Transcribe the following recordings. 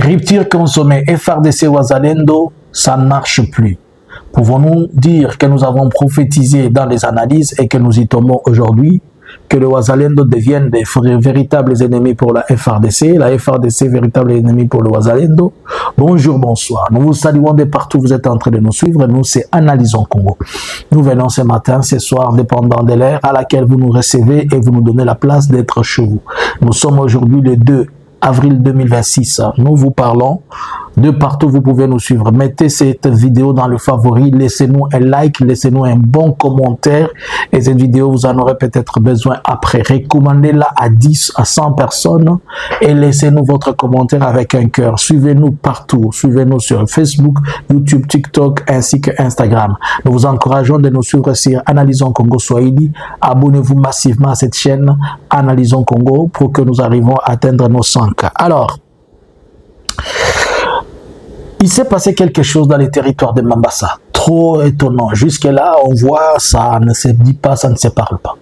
Rupture consommée, FRDC Wazalendo, ça ne marche plus. Pouvons-nous dire que nous avons prophétisé dans les analyses et que nous y tombons aujourd'hui, que le Wazalendo devienne des véritables ennemis pour la FRDC véritable ennemi pour le Wazalendo? Bonjour, bonsoir. Nous vous saluons de partout, vous êtes en train de nous suivre. Nous, c'est Analysons Congo. Nous venons ce matin, ce soir, dépendant de l'ère à laquelle vous nous recevez et vous nous donnez la place d'être chez vous. Nous sommes aujourd'hui le 2 avril 2026. Nous vous parlons de partout, vous pouvez nous suivre. Mettez cette vidéo dans le favori, laissez-nous un like, laissez-nous un bon commentaire et cette vidéo, vous en aurez peut-être besoin après. Recommandez-la à 10, à 100 personnes et laissez-nous votre commentaire avec un cœur. Suivez-nous partout, suivez-nous sur Facebook, YouTube, TikTok ainsi que Instagram. Nous vous encourageons de nous suivre sur Analysons Congo Swahili. Abonnez-vous massivement à cette chaîne Analysons Congo pour que nous arrivions à atteindre nos 100K. Alors, il s'est passé quelque chose dans les territoires de Mambasa. Trop étonnant. Jusque-là, on voit, ça ne se dit pas, ça ne se parle pas.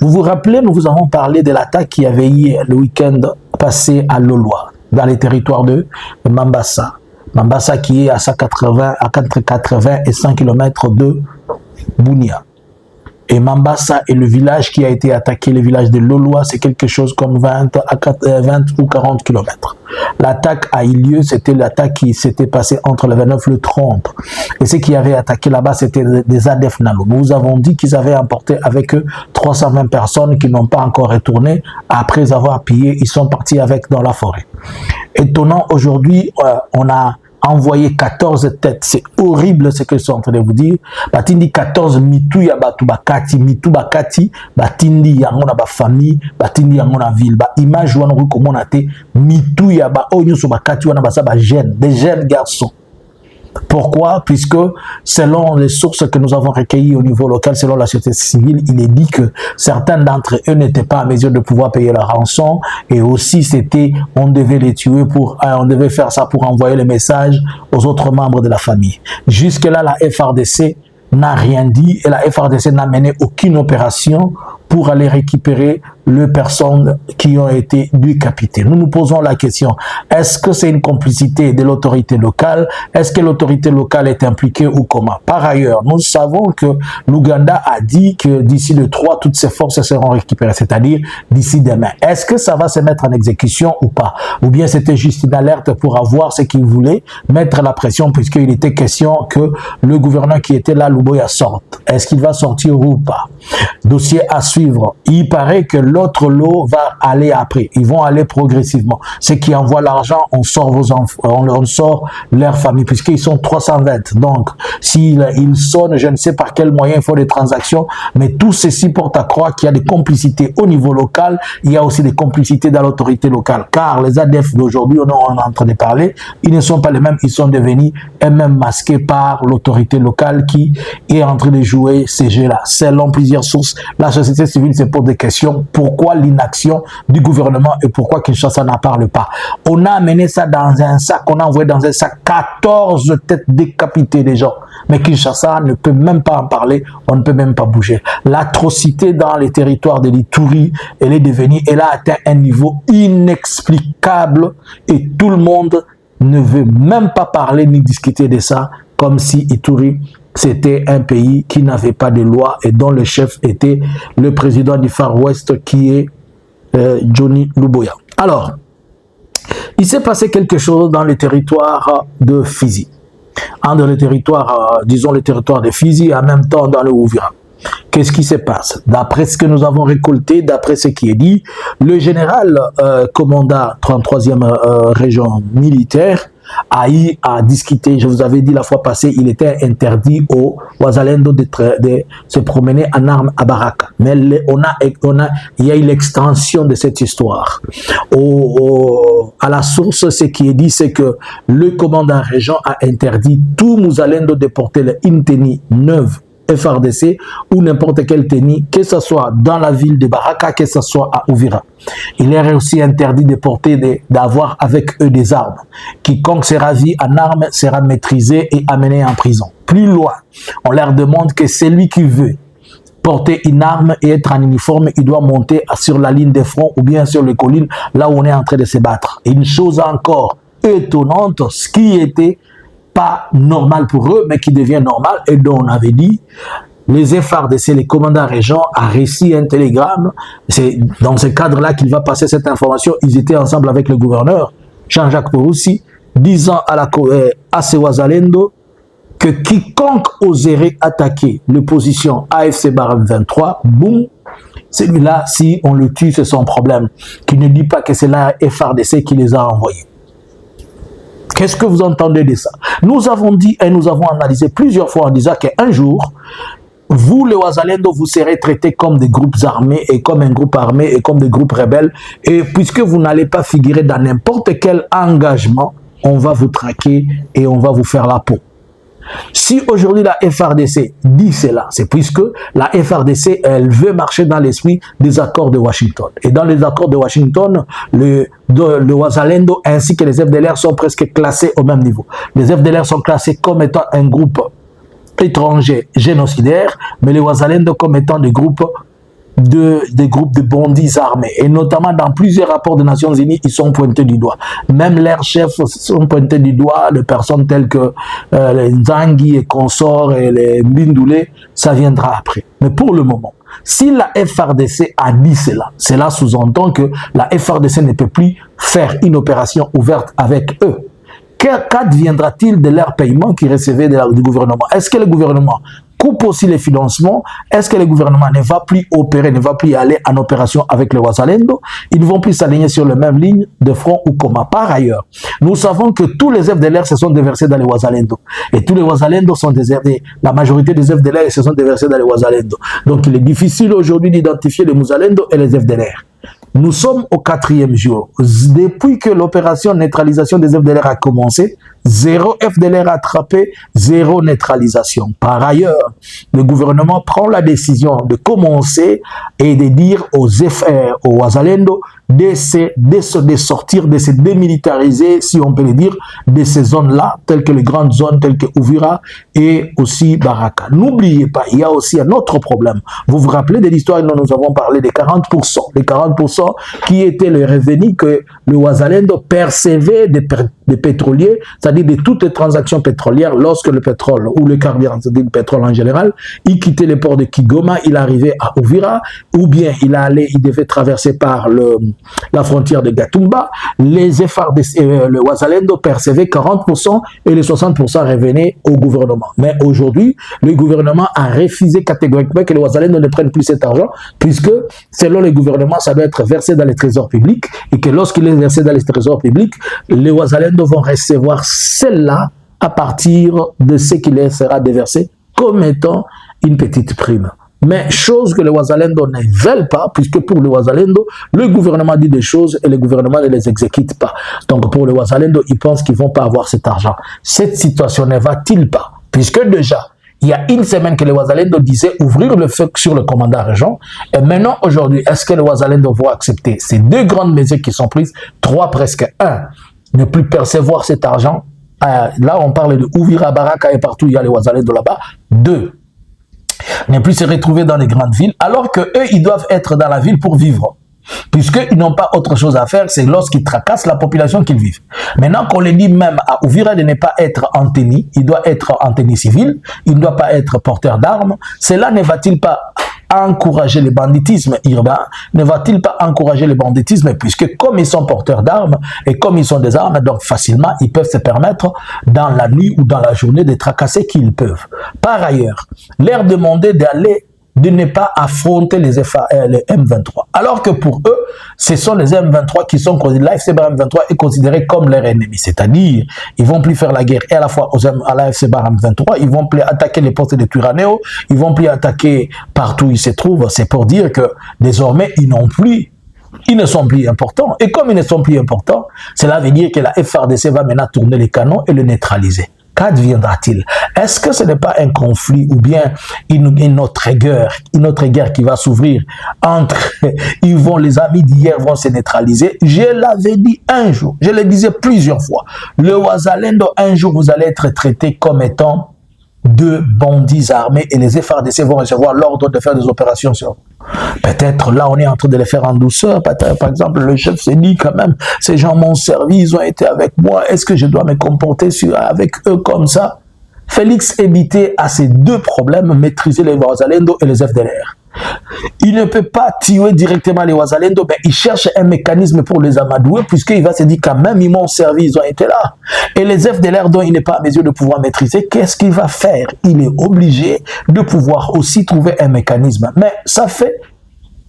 Vous vous rappelez, nous vous avons parlé de l'attaque qui avait eu le week-end passé à Loloa, dans les territoires de Mambasa. Mambasa qui est à 80 et 100 km de Bunia. Et Mambasa est le village qui a été attaqué, le village de Loloa, c'est quelque chose comme 20 ou 40 km. L'attaque a eu lieu, c'était l'attaque qui s'était passée entre le 29 et le 30. Et ceux qui avaient attaqué là-bas, c'était des ADF Nalo. Nous avons dit qu'ils avaient emporté avec eux 320 personnes qui n'ont pas encore retourné. Après avoir pillé, ils sont partis avec dans la forêt. Étonnant, aujourd'hui, on a envoyé 14 têtes. C'est horrible ce que je suis en train de vous dire. Batindi 14 mitu ya batu bakati, mitu bakati, batindi yango na ba famille, batindi yango na ville. Ba image wana ko komona te mitu ya ba onyo so bakati wana basa ba jeunes, des jeunes garçons. Pourquoi? Puisque selon les sources que nous avons recueillies au niveau local, selon la société civile, il est dit que certains d'entre eux n'étaient pas en mesure de pouvoir payer la rançon et aussi c'était, on devait les tuer on devait faire ça pour envoyer le message aux autres membres de la famille. Jusque là, la FRDC n'a rien dit et la FRDC n'a mené aucune opération pour aller récupérer les personnes qui ont été décapitées. Nous nous posons la question, est-ce que c'est une complicité de l'autorité locale? Est-ce que l'autorité locale est impliquée ou comment? Par ailleurs, nous savons que l'Ouganda a dit que d'ici le 3, toutes ces forces seront récupérées, c'est-à-dire d'ici demain. Est-ce que ça va se mettre en exécution ou pas? Ou bien c'était juste une alerte pour avoir ce qu'il voulait, mettre la pression puisqu'il était question que le gouverneur qui était là, Luboya, sorte. Est-ce qu'il va sortir ou pas? Dossier à suivre. Il paraît que l'autre lot va aller après. Ils vont aller progressivement. Ceux qui envoient l'argent, on sort vos enfants, on sort leur famille, puisqu'ils sont 320. Donc, s'ils sonnent, je ne sais par quel moyen il faut des transactions, mais tout ceci porte à croire qu'il y a des complicités au niveau local. Il y a aussi des complicités dans l'autorité locale. Car les ADF d'aujourd'hui, on est en train de parler, ils ne sont pas les mêmes. Ils sont devenus eux-mêmes masqués par l'autorité locale qui est en train de jouer ces jeux-là. Selon plusieurs sources, la société civile se pose des questions. Pourquoi l'inaction du gouvernement et pourquoi Kinshasa n'en parle pas? On a amené ça dans un sac, on a envoyé dans un sac 14 têtes décapitées des gens. Mais Kinshasa ne peut même pas en parler, on ne peut même pas bouger. L'atrocité dans les territoires de l'Ituri, elle a atteint un niveau inexplicable et tout le monde ne veut même pas parler ni discuter de ça, comme si Ituri c'était un pays qui n'avait pas de loi et dont le chef était le président du Far West qui est Johnny Luboya. Alors, il s'est passé quelque chose dans le territoire de Fizi. Dans le territoire, disons le territoire de Fizi, en même temps dans le Ouvira. Qu'est-ce qui se passe? D'après ce que nous avons récolté, d'après ce qui est dit, le général commandant 33e région militaire a discuté, je vous avais dit la fois passée, il était interdit au Wazalendo de se promener en armes à Baraka. Mais il y a eu l'extension de cette histoire. À la source, ce qui est dit, c'est que le commandant régent a interdit tout Wazalendo de porter une tenue neuve FRDC ou n'importe quelle tenue, que ce soit dans la ville de Baraka, que ce soit à Ouvira. Il est aussi interdit de porter, d'avoir avec eux des armes. Quiconque sera vu en armes sera maîtrisé et amené en prison. Plus loin, on leur demande que celui qui veut porter une arme et être en uniforme, il doit monter sur la ligne de front ou bien sur les collines, là où on est en train de se battre. Et une chose encore, étonnante, ce qui était pas normal pour eux, mais qui devient normal, et dont on avait dit, les FARDC, les commandants régents, a réussi un télégramme. C'est dans ce cadre-là qu'il va passer cette information. Ils étaient ensemble avec le gouverneur, Jean-Jacques Peroussi, disant à Sewazalendo que quiconque oserait attaquer l'opposition AFC Barham 23, boum, celui-là, si on le tue, c'est son problème. Qui ne dit pas que c'est la FARDC qui les a envoyés. Qu'est-ce que vous entendez de ça? Nous avons dit et nous avons analysé plusieurs fois en disant qu'un jour, vous, les Wazalendo, vous serez traités comme des groupes armés et comme un groupe armé et comme des groupes rebelles. Et puisque vous n'allez pas figurer dans n'importe quel engagement, on va vous traquer et on va vous faire la peau. Si aujourd'hui la FARDC dit cela, c'est puisque la FARDC, elle veut marcher dans l'esprit des accords de Washington. Et dans les accords de Washington, le Wazalendo ainsi que les FDLR sont presque classés au même niveau. Les FDLR sont classés comme étant un groupe étranger génocidaire, mais les Wazalendo comme étant des groupes de bandits armés. Et notamment dans plusieurs rapports des Nations Unies, ils sont pointés du doigt. Même leurs chefs sont pointés du doigt, de personnes telles que les Nzangi et consorts et les Mbindoulé, ça viendra après. Mais pour le moment, si la FARDC a dit cela, cela sous-entend que la FARDC ne peut plus faire une opération ouverte avec eux. Qu'adviendra-t-il de leur paiement qu'ils recevaient du gouvernement? Est-ce que le gouvernement coupe aussi les financements? Est-ce que le gouvernement ne va plus opérer, ne va plus aller en opération avec le Wazalendo? Ils ne vont plus s'aligner sur la même ligne de front ou commun. Par ailleurs, nous savons que tous les FDLR se sont déversés dans les Wazalendo. Et tous les Wazalendo sont désertés. La majorité des FDLR se sont déversés dans les Wazalendo. Donc il est difficile aujourd'hui d'identifier les Wazalendo et les FDLR. Nous sommes au 4e jour. Depuis que l'opération neutralisation des FDLR a commencé, 0 FDLR attrapé, 0 neutralisation. Par ailleurs, le gouvernement prend la décision de commencer et de dire aux Wazalendo de sortir, de se démilitariser, si on peut le dire, de ces zones-là, telles que les grandes zones, telles que Uvira et aussi Baraka. N'oubliez pas, il y a aussi un autre problème. Vous vous rappelez de l'histoire dont nous avons parlé des 40%. Les 40% qui étaient les revenus que le Wazalendo percevait des pétroliers, c'est-à-dire de toutes les transactions pétrolières lorsque le pétrole ou le carburant, c'est-à-dire le pétrole en général, il quittait le port de Kigoma, il arrivait à Uvira, ou bien il devait traverser par la frontière de Gatumba. Les le Wazalendo percevait 40% et les 60% revenaient au gouvernement. Mais aujourd'hui, le gouvernement a refusé catégoriquement que les Wazalendo ne prennent plus cet argent, puisque selon le gouvernement, ça doit être versé dans les trésors publics, et que lorsqu'il est versé dans les trésors publics, les Wazalendo vont recevoir celle-là à partir de ce qui leur sera déversé comme étant une petite prime. Mais chose que les Wazalendo ne veulent pas, puisque pour le Wazalendo, le gouvernement dit des choses et le gouvernement ne les exécute pas. Donc pour le Wazalendo, ils pensent qu'ils ne vont pas avoir cet argent. Cette situation ne va-t-il pas? Puisque déjà, il y a une semaine que les Wazalendo disaient ouvrir le feu sur le commandant régent. Et maintenant, aujourd'hui, est-ce que les Wazalendo vont accepter ces 2 grandes mesures qui sont prises? 3 presque. 1, ne plus percevoir cet argent. Là, on parle de Uvira, Baraka et partout, il y a les Wazalendo là-bas. 2, ne plus se retrouver dans les grandes villes, alors qu'eux, ils doivent être dans la ville pour vivre. Puisqu'ils n'ont pas autre chose à faire, c'est lorsqu'ils tracassent la population qu'ils vivent. Maintenant qu'on les dit même à Uvira de ne pas être en tenue, il doit être en tenue civile, il ne doit pas être porteur d'armes, cela ne va-t-il pas encourager le banditisme urbain? Ne va-t-il pas encourager le banditisme, puisque comme ils sont porteurs d'armes et comme ils sont des armes, donc facilement ils peuvent se permettre dans la nuit ou dans la journée de tracasser qui ils peuvent. Par ailleurs, leur demander de ne pas affronter les M23. Alors que pour eux, ce sont les M23 qui sont considérés, l'AFC M23 est considéré comme leur ennemi. C'est-à-dire, ils vont plus faire la guerre et à la fois à l'AFC M23, ils vont plus attaquer les postes de Turaneo, ils vont plus attaquer partout où ils se trouvent. C'est pour dire que désormais, ils ne sont plus importants. Et comme ils ne sont plus importants, cela veut dire que la FARDC va maintenant tourner les canons et le neutraliser. Qu'adviendra-t-il? Est-ce que ce n'est pas un conflit ou bien une autre guerre qui va s'ouvrir entre les amis d'hier vont se neutraliser? Je l'avais dit un jour, je le disais plusieurs fois. Le Wazalendo, un jour, vous allez être traité comme étant de bandits armés et les FARDC vont recevoir l'ordre de faire des opérations sur. Peut-être là, on est en train de les faire en douceur. Par exemple, le chef s'est dit quand même, ces gens m'ont servi, ils ont été avec moi, est-ce que je dois me comporter avec eux comme ça? Félix évitait à ces deux problèmes, maîtriser les Wazalendo et les FDLR. Il ne peut pas tuer directement les Wazalendo, mais il cherche un mécanisme pour les amadouer, puisqu'il va se dire quand même, ils m'ont servi, ils ont été là. Et les FDLR dont il n'est pas à mesure de pouvoir maîtriser, qu'est-ce qu'il va faire? Il est obligé de pouvoir aussi trouver un mécanisme. Mais ça fait,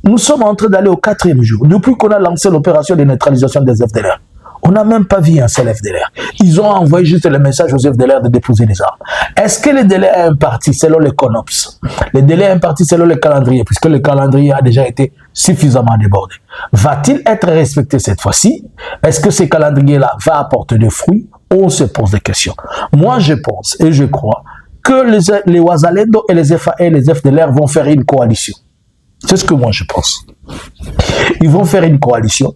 nous sommes en train d'aller au 4e jour, depuis qu'on a lancé l'opération de neutralisation des FDLR. On n'a même pas vu un seul FDLR. Ils ont envoyé juste le message aux FDLR de déposer les armes. Est-ce que les délais impartis selon les CONOPS, les délais impartis selon le calendrier, puisque le calendrier a déjà été suffisamment débordé, va-t-il être respecté cette fois-ci? Est-ce que ce calendrier-là va apporter des fruits? On se pose des questions. Moi, je pense et je crois que les Wazalendo et les FAE et les FDLR vont faire une coalition. C'est ce que moi je pense. Ils vont faire une coalition.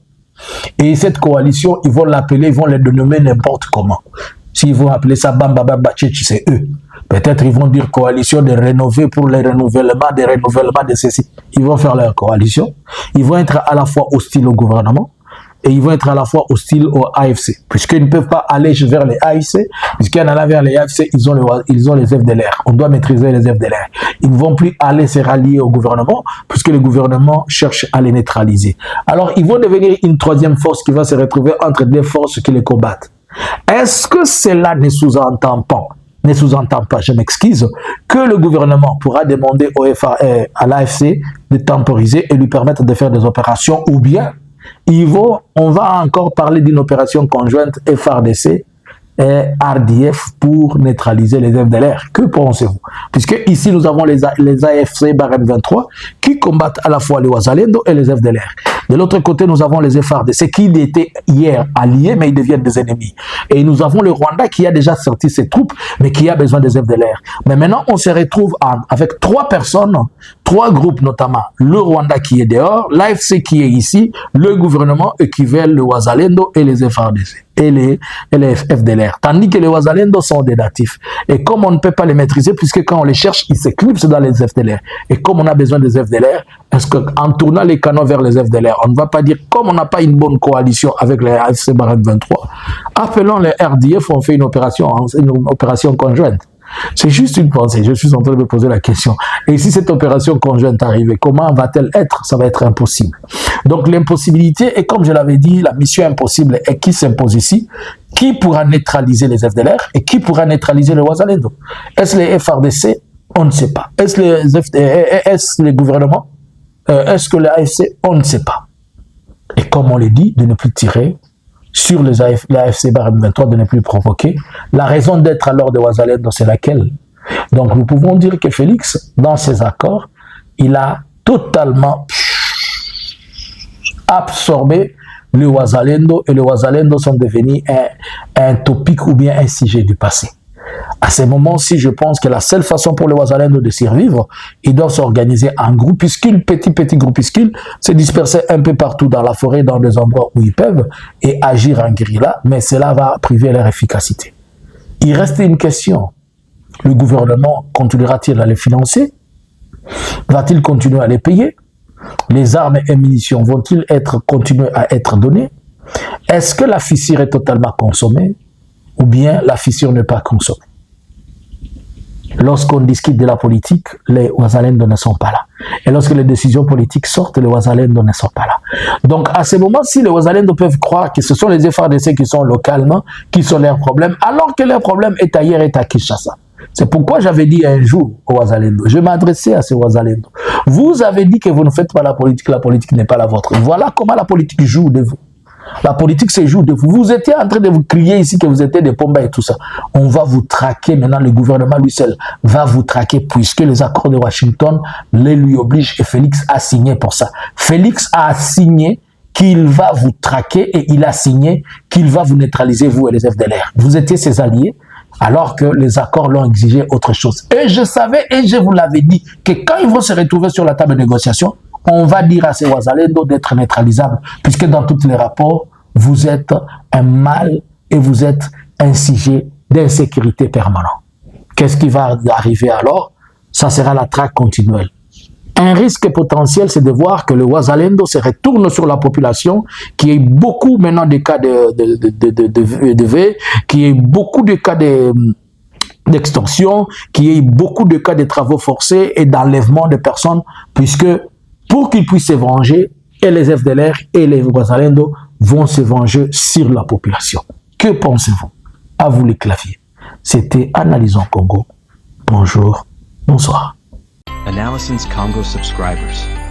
Et cette coalition, ils vont l'appeler, ils vont les dénommer n'importe comment. S'ils vont appeler ça Bamba Bamba Tchétch, c'est eux. Peut-être ils vont dire coalition de rénover pour les renouvellements, des renouvellements de ceci. Ils vont faire leur coalition. Ils vont être à la fois hostiles au gouvernement et ils vont être à la fois hostiles au AFC. Puisqu'ils ne peuvent pas aller vers les AFC, puisqu'ils en allant vers les AFC, ils ont les FDLR. On doit maîtriser les FDLR. Ils ne vont plus aller se rallier au gouvernement, puisque le gouvernement cherche à les neutraliser. Alors, ils vont devenir une troisième force qui va se retrouver entre deux forces qui les combattent. Est-ce que cela ne sous-entend pas, je m'excuse, que le gouvernement pourra demander à l'AFC de temporiser et lui permettre de faire des opérations, ou bien on va encore parler d'une opération conjointe FARDC et RDF pour neutraliser les FDLR. Que pensez-vous? Puisque ici, nous avons les AFC Barème 23 qui combattent à la fois les Wazalendo et les FDLR. De l'autre côté, nous avons les FARDC qui étaient hier alliés, mais ils deviennent des ennemis. Et nous avons le Rwanda qui a déjà sorti ses troupes, mais qui a besoin des FDLR. Mais maintenant, on se retrouve avec 3 personnes, 3 groupes notamment. Le Rwanda qui est dehors, l'AFC qui est ici, le gouvernement et qui veulent le Wazalendo et les FARDC. Et les FDLR. Tandis que les Wazalendo sont des natifs. Et comme on ne peut pas les maîtriser, puisque quand on les cherche, ils s'éclipsent dans les FDLR. Et comme on a besoin des FDLR, est-ce qu'en tournant les canons vers les FDLR, on ne va pas dire, comme on n'a pas une bonne coalition avec les AFC Barème 23, appelons les RDF, on fait une opération conjointe. C'est juste une pensée, je suis en train de me poser la question. Et si cette opération conjointe arrive, comment va-t-elle être? Ça va être impossible. Donc l'impossibilité, et comme je l'avais dit, la mission impossible est qui s'impose ici. Qui pourra neutraliser les FDLR et qui pourra neutraliser les Wazalendo? Est-ce les FARDC? On ne sait pas. Est-ce les gouvernements? Est-ce que les AFC? On ne sait pas. Et comme on l'a dit, de ne plus tirer sur l'AFC Barème 23, de ne plus provoquer. La raison d'être alors de Wazalendo, c'est laquelle? Donc nous pouvons dire que Félix, dans ses accords, il a totalement absorbé le Wazalendo et le Wazalendo sont devenus un topic ou bien un sujet du passé. À ce moment-ci, je pense que la seule façon pour les Wazalendo de survivre, ils doivent s'organiser en groupuscules, petits groupuscules, se disperser un peu partout dans la forêt, dans des endroits où ils peuvent, et agir en guérilla, mais cela va priver leur efficacité. Il reste une question. Le gouvernement continuera-t-il à les financer? Va-t-il continuer à les payer? Les armes et munitions vont-ils continuer à être données? Est-ce que la fissure est totalement consommée? Ou bien la fissure n'est pas consommée? Lorsqu'on discute de la politique, les Wazalendo ne sont pas là. Et lorsque les décisions politiques sortent, les Wazalendo ne sont pas là. Donc à ce moment-ci, les Wazalendo peuvent croire que ce sont les FARDC qui sont localement, qui sont leurs problèmes, alors que leur problème est ailleurs, est à Kinshasa. C'est pourquoi j'avais dit un jour aux Wazalendo, je m'adressais à ces Wazalendo. Vous avez dit que vous ne faites pas la politique n'est pas la vôtre. Voilà comment la politique joue de vous. La politique se joue de vous. Vous étiez en train de vous crier ici que vous étiez des Pomba et tout ça. On va vous traquer maintenant, le gouvernement lui seul va vous traquer puisque les accords de Washington les lui obligent et Félix a signé pour ça. Félix a signé qu'il va vous traquer et il a signé qu'il va vous neutraliser, vous et les FDLR. Vous étiez ses alliés alors que les accords l'ont exigé autre chose. Et je savais et je vous l'avais dit que quand ils vont se retrouver sur la table de négociation, on va dire à ces Wazalendo d'être neutralisables, puisque dans tous les rapports, vous êtes un mal et vous êtes un sujet d'insécurité permanent. qu'est-ce qui va arriver alors? Ça sera la traque continuelle. Un risque potentiel, c'est de voir que le Wazalendo se retourne sur la population, qu'il y ait beaucoup maintenant de cas de V, qu'il y ait beaucoup de cas d'extorsion, qu'il y ait beaucoup de cas de travaux forcés et d'enlèvement de personnes, puisque pour qu'ils puissent se venger, et les FDLR et les Wazalendo vont se venger sur la population. Que pensez-vous? À vous les claviers. C'était Analysons Congo. Bonjour, bonsoir. Analysons Congo subscribers.